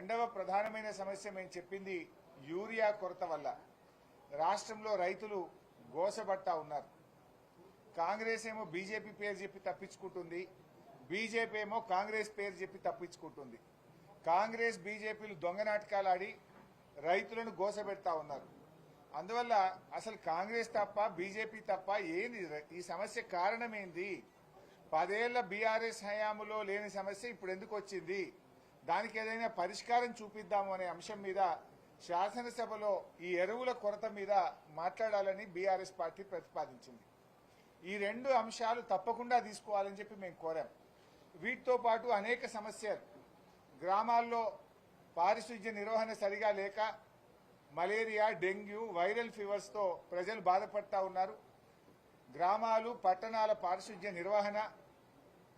రెండవ ప్రధానమైన సమస్య మేము చెప్పింది యూరియా కొరత వల్ల రాష్ట్రంలో రైతులు గోసబడతా ఉన్నారు. కాంగ్రెస్ ఏమో బీజేపీ పేరు చెప్పి తప్పించుకుంటుంది, బీజేపీ ఏమో కాంగ్రెస్ పేరు చెప్పి తప్పించుకుంటుంది. కాంగ్రెస్ బీజేపీలు దొంగ నాటకాలు ఆడి రైతులను గోసబెడతా ఉన్నారు. అందువల్ల అసలు కాంగ్రెస్ తప్ప బీజేపీ తప్ప ఏంది ఈ సమస్య కారణం ఏంది? 10 ఏళ్ల బీఆర్ఎస్ హయాంలో లేని సమస్య ఇప్పుడు ఎందుకు వచ్చింది? దానికి ఏదైనా పరిష్కారం చూపిద్దాము అనే అంశం మీద శాసనసభలో ఈ ఎరువుల కొరత మీద మాట్లాడాలని బీఆర్ఎస్ పార్టీ ప్రతిపాదించింది. ఈ 2 అంశాలు తప్పకుండా తీసుకోవాలని చెప్పి మేము కోరాం. వీటితో పాటు అనేక సమస్యలు, గ్రామాల్లో పారిశుధ్య నిర్వహణ సరిగా లేక మలేరియా, డెంగ్యూ, వైరల్ ఫీవర్స్తో ప్రజలు బాధపడతా ఉన్నారు. గ్రామాలు, పట్టణాల పారిశుధ్య నిర్వహణ,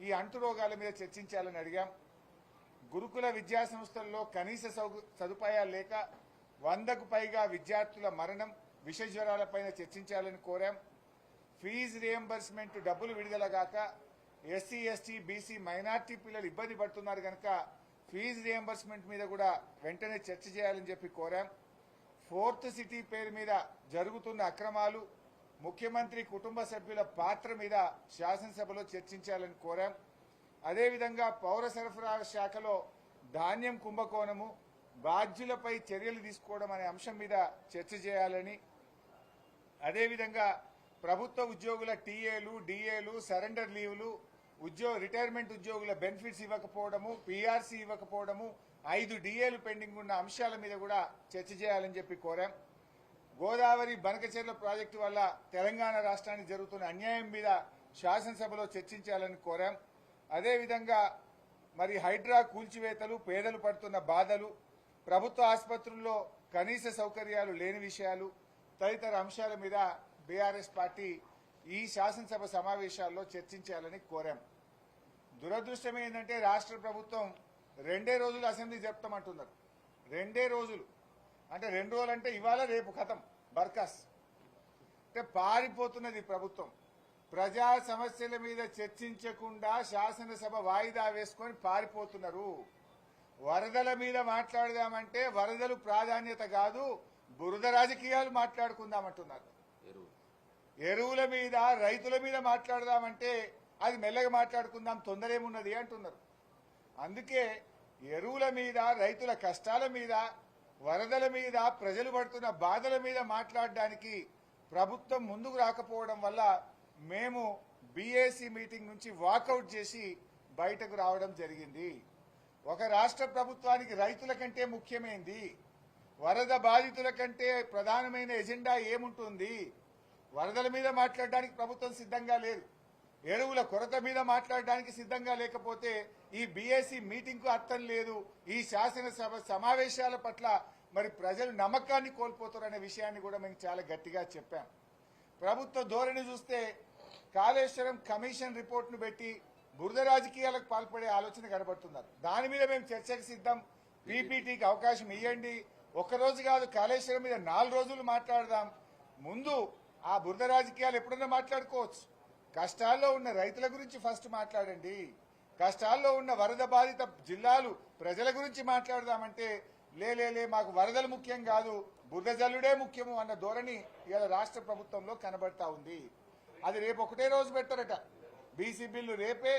ఈ అంటు రోగాల మీద చర్చించాలని అడిగాం. గురుకుల విద్యా సంస్థల్లో కనీస సదుపాయాలు లేక 100కు పైగా విద్యార్థుల మరణం, విష జ్వరాలపైన చర్చించాలని కోరాం. ఫీజు రియంబర్స్మెంట్ డబ్బులు విడుదల గాక ఎస్సీ, ఎస్టీ, బీసీ, మైనార్టీ పిల్లలు ఇబ్బంది పడుతున్నారు కనుక ఫీజు రియంబర్స్మెంట్ మీద కూడా వెంటనే చర్చ చేయాలని చెప్పి కోరాం. 4th సిటీ పేరు మీద జరుగుతున్న అక్రమాలు, ముఖ్యమంత్రి కుటుంబ సభ్యుల పాత్ర మీద శాసనసభలో చర్చించాలని కోరాం. అదేవిధంగా పౌర సరఫరాల శాఖలో ధాన్యం కుంభకోణము, బాధ్యులపై చర్యలు తీసుకోవడం అనే అంశం మీద చర్చ చేయాలని, అదేవిధంగా ప్రభుత్వ ఉద్యోగుల టీఏలు, డిఏలు, సరెండర్ లీవ్లు, రిటైర్మెంట్ ఉద్యోగుల బెనిఫిట్స్ ఇవ్వకపోవడము, పీఆర్సీ ఇవ్వకపోవడము, 5 డిఏలు పెండింగ్ ఉన్న అంశాల మీద కూడా చర్చ చేయాలని చెప్పి కోరాం. గోదావరి బనకచెర్ల ప్రాజెక్టు వల్ల తెలంగాణ రాష్ట్రానికి జరుగుతున్న అన్యాయం మీద శాసనసభలో చర్చించాలని కోరాం. అదేవిధంగా మరి హైడ్రా కూల్చివేతలు, పేదలు పడుతున్న బాధలు, ప్రభుత్వ ఆసుపత్రుల్లో కనీస సౌకర్యాలు లేని విషయాలు తదితర అంశాల మీద బీఆర్ఎస్ పార్టీ ఈ శాసనసభ సమావేశాల్లో చర్చించాలని కోరాం. దురదృష్టం ఏంటంటే రాష్ట్ర ప్రభుత్వం 2 రోజులు అసెంబ్లీ జరుపుతామంటున్నారు. 2 రోజులు అంటే 2 రోజులు అంటే ఇవాళ రేపు ఖతం బర్కాస్. అంటే పారిపోతున్నది ప్రభుత్వం. ప్రజా సమస్యల మీద చర్చించకుండా శాసనసభ వాయిదా వేసుకొని పారిపోతున్నారు. వరదల మీద మాట్లాడదామంటే వరదలు ప్రాధాన్యత కాదు, బురద రాజకీయాలు మాట్లాడుకుందామంటున్నారు. ఎరువుల మీద, రైతుల మీద మాట్లాడదామంటే అది మెల్లగా మాట్లాడుకుందాం, తొందరేమున్నది అంటున్నారు. అందుకే ఎరువుల మీద, రైతుల కష్టాల మీద, వరదల మీద, ప్రజలు పడుతున్న బాధల మీద మాట్లాడడానికి ప్రభుత్వం ముందుకు రాకపోవడం వల్ల మేము బీఏసీ మీటింగ్ నుంచి వాకౌట్ చేసి బయటకు రావడం జరిగింది. ఒక రాష్ట్ర ప్రభుత్వానికి రైతుల కంటే ముఖ్యమైంది, వరద బాధితుల కంటే ప్రధానమైన ఎజెండా ఏముంటుంది? వరదల మీద మాట్లాడడానికి ప్రభుత్వం సిద్ధంగా లేదు, ఎరువుల కొరత మీద మాట్లాడడానికి సిద్ధంగా లేకపోతే ఈ బీఏసీ మీటింగ్ కు అర్థం లేదు. ఈ శాసనసభ సమావేశాల పట్ల మరి ప్రజలు నమ్మకాన్ని కోల్పోతారనే విషయాన్ని కూడా మేము చాలా గట్టిగా చెప్పాం. ప్రభుత్వ ధోరణి చూస్తే కాళేశ్వరం కమిషన్ రిపోర్ట్ ను పెట్టి బురద రాజకీయాలకు పాల్పడే ఆలోచన కనబడుతున్నారు. దాని మీద మేము చర్చకు సిద్ధం. పీపీటీకి అవకాశం ఇవ్వండి. ఒక్కరోజు కాదు, కాళేశ్వరం మీద 4 రోజులు మాట్లాడదాం. ముందు ఆ బురద రాజకీయాలు ఎప్పుడన్నా మాట్లాడుకోవచ్చు. కష్టాల్లో ఉన్న రైతుల గురించి ఫస్ట్ మాట్లాడండి. కష్టాల్లో ఉన్న వరద బాధిత జిల్లాలు ప్రజల గురించి మాట్లాడదామంటే లే మాకు వరదలు ముఖ్యం కాదు, బురద జల్లుడే ముఖ్యము అన్న ధోరణి ఇవాళ రాష్ట్ర ప్రభుత్వంలో కనబడతా ఉంది. అది రేపు ఒకటే రోజు పెట్టారట. బీసీ బిల్లు రేపే,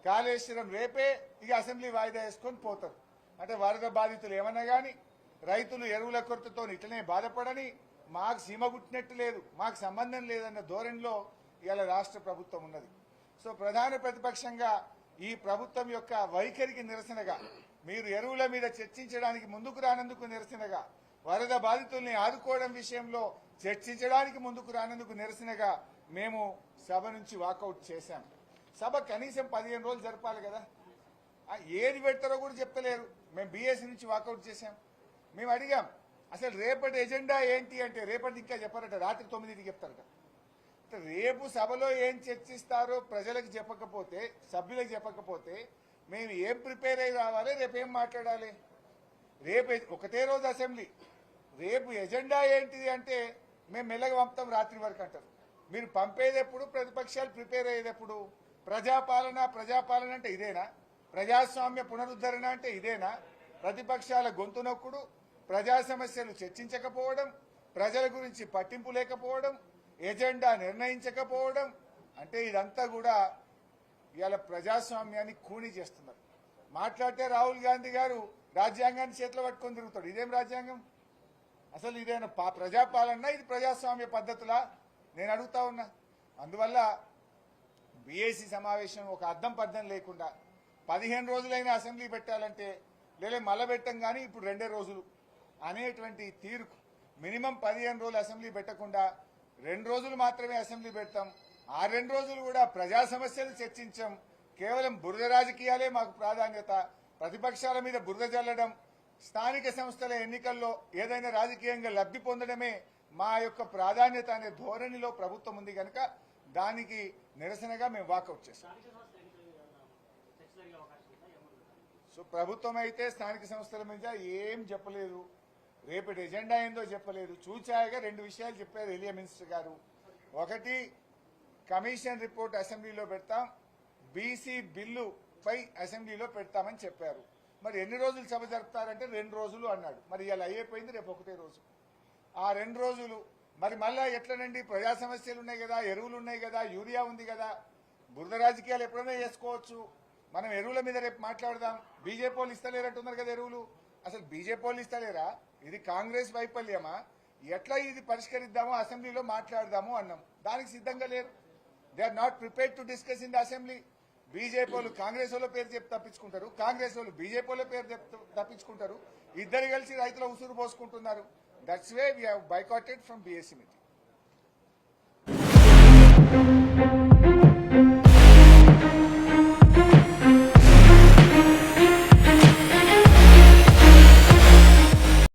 కాళేశ్వరం రేపే, ఇక అసెంబ్లీ వాయిదా వేసుకొని పోతారు. అంటే వరద బాధితులు ఏమన్నా గాని, రైతులు ఎరువుల కొరతతో ఇట్లనే బాధపడని, మాకు సీమ గుట్టినట్టు లేదు, మాకు సంబంధం లేదన్న ధోరణిలో ఇవాళ రాష్ట్ర ప్రభుత్వం ఉన్నది. సో ప్రధాన ప్రతిపక్షంగా ఈ ప్రభుత్వం యొక్క వైఖరికి నిరసనగా, మీరు ఎరువుల మీద చర్చించడానికి ముందుకు రానందుకు నిరసనగా, వరద బాధితుల్ని ఆదుకోవడం విషయంలో చర్చించడానికి ముందుకు రానందుకు నిరసనగా మేము సభ నుంచి వాకౌట్ చేశాం. సభ కనీసం 15 రోజులు జరపాలి కదా. ఏది పెడతారో కూడా చెప్తలేరు. మేము బీఎస్సీ నుంచి వాకౌట్ చేశాం. మేము అడిగాం అసలు రేపటి ఎజెండా ఏంటి అంటే, రేపటి ఇంకా చెప్పారట, రాత్రి 9కి చెప్తారట. రేపు సభలో ఏం చర్చిస్తారో ప్రజలకు చెప్పకపోతే, సభ్యులకు చెప్పకపోతే మేము ఏం ప్రిపేర్ అయ్యి రావాలి? రేపు ఏం మాట్లాడాలి? రేపు ఒకటే రోజు అసెంబ్లీ, రేపు ఎజెండా ఏంటిది అంటే మేము మెల్లగా పంపుతాం రాత్రి వరకు అంటారు. మీరు పంపేది ఎప్పుడు? ప్రతిపక్షాలు ప్రిపేర్ అయ్యేది ఎప్పుడు? ప్రజాపాలన అంటే ఇదేనా? ప్రజాస్వామ్య పునరుద్ధరణ అంటే ఇదేనా? ప్రతిపక్షాల గొంతు నొక్కుడు, ప్రజా సమస్యలు చర్చించకపోవడం, ప్రజల గురించి పట్టింపు లేకపోవడం, ఎజెండా నిర్ణయించకపోవడం, అంటే ఇదంతా కూడా ఇవాళ ప్రజాస్వామ్యాన్ని కూని చేస్తున్నారు. మాట్లాడితే రాహుల్ గాంధీ గారు రాజ్యాంగాన్ని చేతిలో పట్టుకొని తిరుగుతాడు. ఇదేం రాజ్యాంగం? అసలు ఇదేనా ప్రజాపాలన? ఇది ప్రజాస్వామ్య పద్ధతులా? నేను అడుగుతా ఉన్నా. అందువల్ల బీఏసీ సమావేశం ఒక అద్దం పద్దం లేకుండా 15 రోజులైనా అసెంబ్లీ పెట్టాలంటే లేదా మళ్ళా పెట్టం కానీ ఇప్పుడు 2 రోజులు అనేటువంటి తీరుకు మినిమం 15 రోజులు అసెంబ్లీ పెట్టకుండా 2 రోజులు మాత్రమే అసెంబ్లీ పెడతాం. ఆ 2 రోజులు కూడా ప్రజా సమస్యలు చర్చించాం. కేవలం బురద రాజకీయాలే మాకు ప్రాధాన్యత. ప్రతిపక్షాల మీద బురద జల్లడం, స్థానిక సంస్థల ఎన్నికల్లో ఏదైనా రాజకీయంగా లబ్ధి పొందడమే మా యొక్క ప్రాధాన్యత అనే ధోరణిలో ప్రభుత్వం ఉంది కనుక దానికి నిరసనగా మేము వాకౌట్ చేస్తాం. సో ప్రభుత్వం అయితే స్థానిక సంస్థల మీద ఏం చెప్పలేదు, రేపటి ఎజెండా ఏందో చెప్పలేదు. చూచాయగా 2 విషయాలు చెప్పారు ఎలియా మినిస్టర్ గారు. ఒకటి, కమిషన్ రిపోర్ట్ అసెంబ్లీలో పెడతాం, బీసీ బిల్లు పై అసెంబ్లీలో పెడతామని చెప్పారు. మరి ఎన్ని రోజులు సభ జరుపుతారంటే 2 రోజులు అన్నాడు. మరి ఇలా అయిపోయింది, రేపు ఒకటే రోజు. ఆ 2 రోజులు మరి మళ్ళా ఎట్లనండి? ప్రజా సమస్యలు ఉన్నాయి కదా, ఎరువులు ఉన్నాయి కదా, యూరియా ఉంది కదా, బురద రాజకీయాలు ఎప్పుడైనా చేసుకోవచ్చు. మనం ఎరువుల మీద రేపు మాట్లాడదాం. బీజేపీ వాళ్ళు ఇస్తలేరంటున్నారు కదా ఎరువులు. అసలు బీజేపీ వాళ్ళు ఇస్తలేరా? ఇది కాంగ్రెస్ వైఫల్యమా? ఎట్లా ఇది పరిష్కరిద్దామో అసెంబ్లీలో మాట్లాడదాము అన్నాం. దానికి సిద్ధంగా లేరు. They are not prepared to discuss in the assembly. BJP వాళ్ళు కాంగ్రెస్ వాళ్ళ పేరు చెప్పి తప్పించుకుంటారు, కాంగ్రెస్ వాళ్ళు బీజేపీ వాళ్ళ పేరు చెప్పి తప్పించుకుంటారు. ఇద్దరు కలిసి రైతుల ఉసురు పోసుకుంటున్నారు. That's way we have boycotted from BSC meeting.